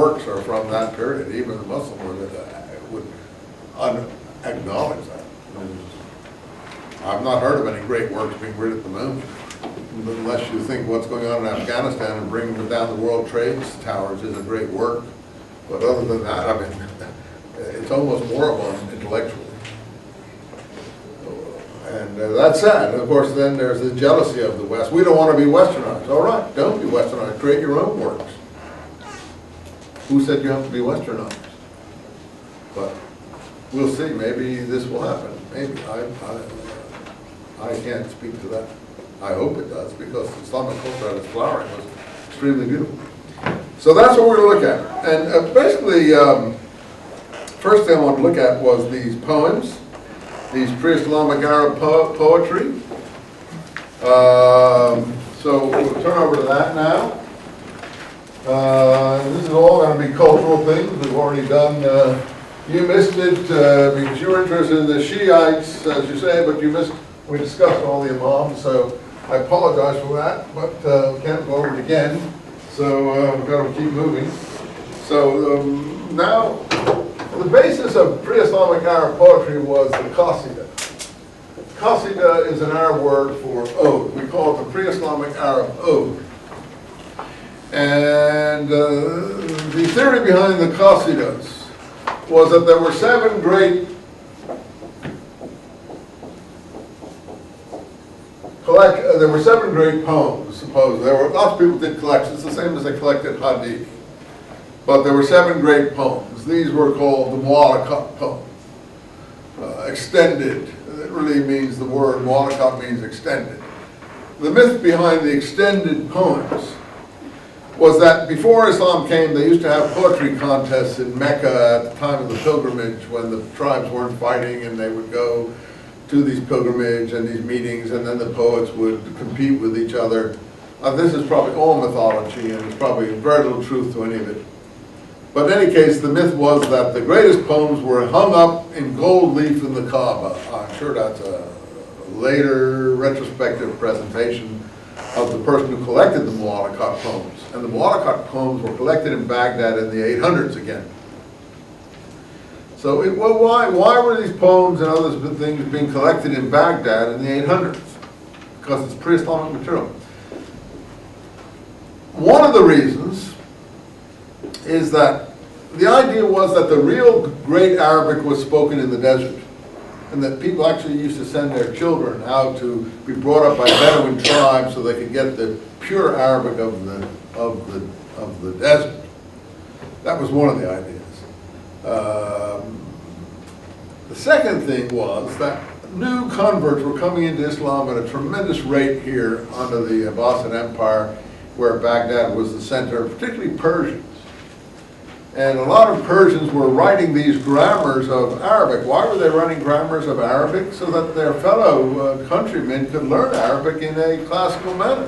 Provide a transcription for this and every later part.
works are from that period. Even the Muslim would acknowledge that. I've not heard of any great works being written at the moment, unless you think what's going on in Afghanistan and bringing down the World Trade Towers is a great work. But other than that, I mean, it's almost moribund intellectually. And that's sad. And of course, then there's the jealousy of the West. We don't want to be westernized. All right, don't be westernized. Create your own works. Who said you have to be westernized? But we'll see. Maybe this will happen. Maybe. I can't speak to that. I hope it does, because Islamic culture at its flowering was extremely beautiful. So that's what we're going to look at. And basically, first thing I want to look at was these poems, these pre-Islamic Arab poetry. So we'll turn over to that now. This is all going to be cultural things. We've already done, you missed it because you were interested in the Shiites, as you say, but you missed, we discussed all the Imams, so I apologize for that, but we can't go over it again. So we've got to keep moving. So now, the basis of pre-Islamic Arab poetry was the qasida. Qasida is an Arab word for ode. We call it the pre-Islamic Arab ode. And the theory behind the qasidas was that there were seven great poems, supposedly. There were lots of people did collections, the same as they collected hadith. But there were seven great poems. These were called the mu'allaqat poems. Extended. It really means, the word mu'allaqat means extended. The myth behind the extended poems was that before Islam came, they used to have poetry contests in Mecca at the time of the pilgrimage, when the tribes weren't fighting, and they would go to these pilgrimage and these meetings, and then the poets would compete with each other. This is probably all mythology, and there's probably very little truth to any of it. But in any case, the myth was that the greatest poems were hung up in gold leaf in the Kaaba. I'm sure that's a later retrospective presentation of the person who collected the mu'allaqat poems. And the mu'allaqat poems were collected in Baghdad in the 800s again. So why were these poems and other things being collected in Baghdad in the 800s? Because it's pre-Islamic material. One of the reasons is that the idea was that the real great Arabic was spoken in the desert, and that people actually used to send their children out to be brought up by Bedouin tribes so they could get the pure Arabic of the desert. That was one of the ideas. The second thing was that new converts were coming into Islam at a tremendous rate here under the Abbasid Empire, where Baghdad was the center, particularly Persians. And a lot of Persians were writing these grammars of Arabic. Why were they writing grammars of Arabic? So that their fellow countrymen could learn Arabic in a classical manner.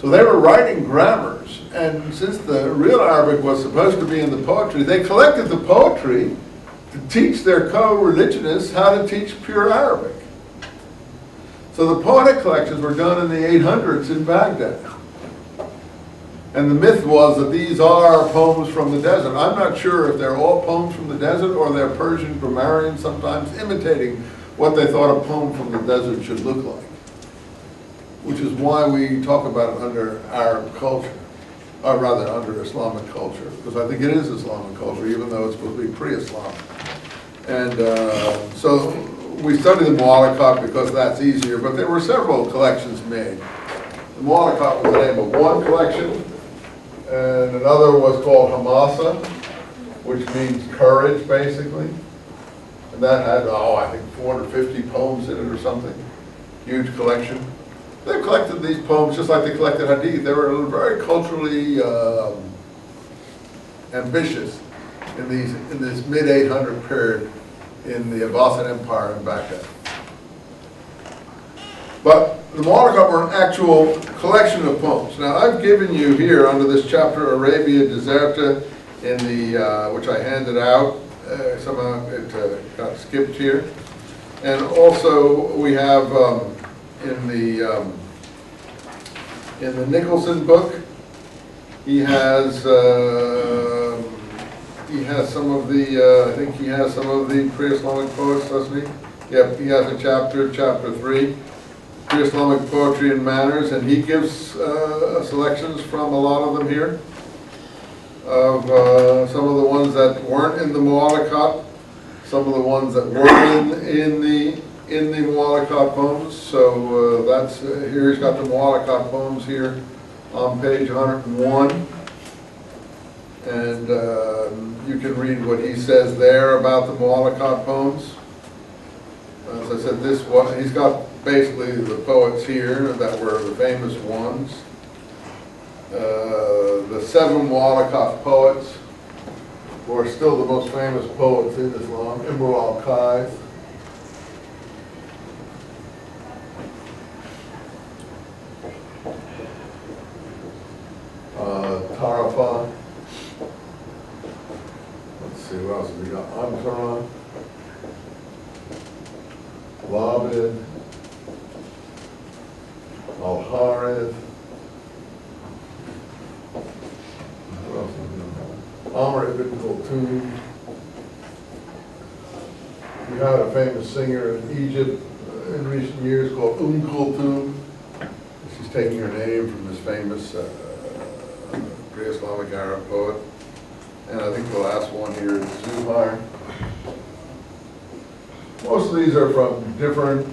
So they were writing grammars, and since the real Arabic was supposed to be in the poetry, they collected the poetry to teach their co-religionists how to teach pure Arabic. So the poetic collections were done in the 800s in Baghdad. And the myth was that these are poems from the desert. I'm not sure if they're all poems from the desert or they're Persian grammarians sometimes imitating what they thought a poem from the desert should look like. Which is why we talk about it under Arab culture, or rather under Islamic culture, because I think it is Islamic culture, even though it's supposed to be pre-Islam. And so we study the mu'allaqat because that's easier, but there were several collections made. The mu'allaqat was the name of one collection, and another was called Hamasa, which means courage, basically. And that had, I think 450 poems in it or something. Huge collection. They collected these poems just like they collected hadith. They were very culturally ambitious in this mid-800 period in the Abbasid Empire in Baghdad. But the mu'allaqat were an actual collection of poems. Now I've given you here under this chapter Arabia Deserta in the which I handed out. Somehow it got skipped here, and also we have. In the Nicholson book, he has he has some of the, I think he has some of the pre-Islamic poets, doesn't he? Yep, he has a chapter 3, pre-Islamic poetry and manners, and he gives selections from a lot of them here, of some of the ones that weren't in the Mu'allaqat, some of the ones that were in the Mu'allaqat poems. So that's here. He's got the Mu'allaqat poems here on page 101, and you can read what he says there about the Mu'allaqat poems. As I said, this one, he's got basically the poets here that were the famous ones. The 7 Mu'allaqat poets were still the most famous poets in Islam. Imru al-Qais, Tarafa. Let's see, what else have we got? Antara, Labid, Al-Harith. What else have we got? Amr ibn Kulthum. We had a famous singer in Egypt in recent years called Kulthum. She's taking her name from this famous pre-Islamic Arab poet. And I think the last one here is Zuhair. Most of these are from different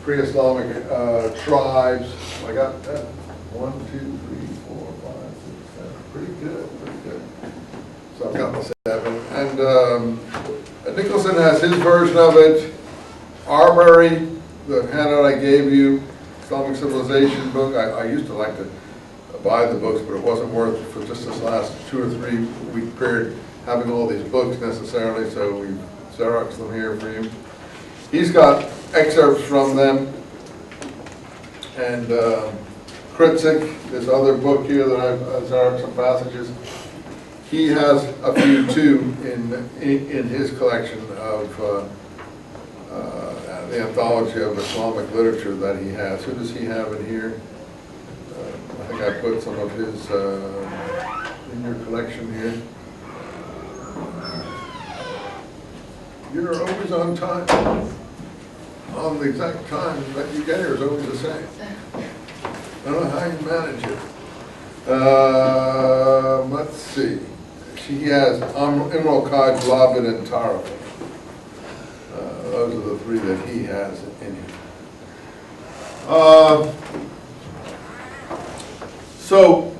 pre-Islamic tribes. I got 1, 2, 3, 4, 5, 6, 7. Pretty good, pretty good. So I've got the 7. And Nicholson has his version of it. Arbery, the handout I gave you, Islamic Civilization book. I used to like to buy the books, but it wasn't worth it for just this last 2 or 3 week period having all these books necessarily, so we Xeroxed them here for you. He's got excerpts from them, and Kritzik, this other book here that I've Xeroxed some passages, he has a few too in his collection of the anthology of Islamic literature that he has. Who does he have in here? I think I put some of his in your collection here. You're always on time. On the exact time that you get here is always the same. I don't know how you manage it. Let's see. She has Imru al-Qais, Labid, and Taraf. Those are the 3 that he has in here. So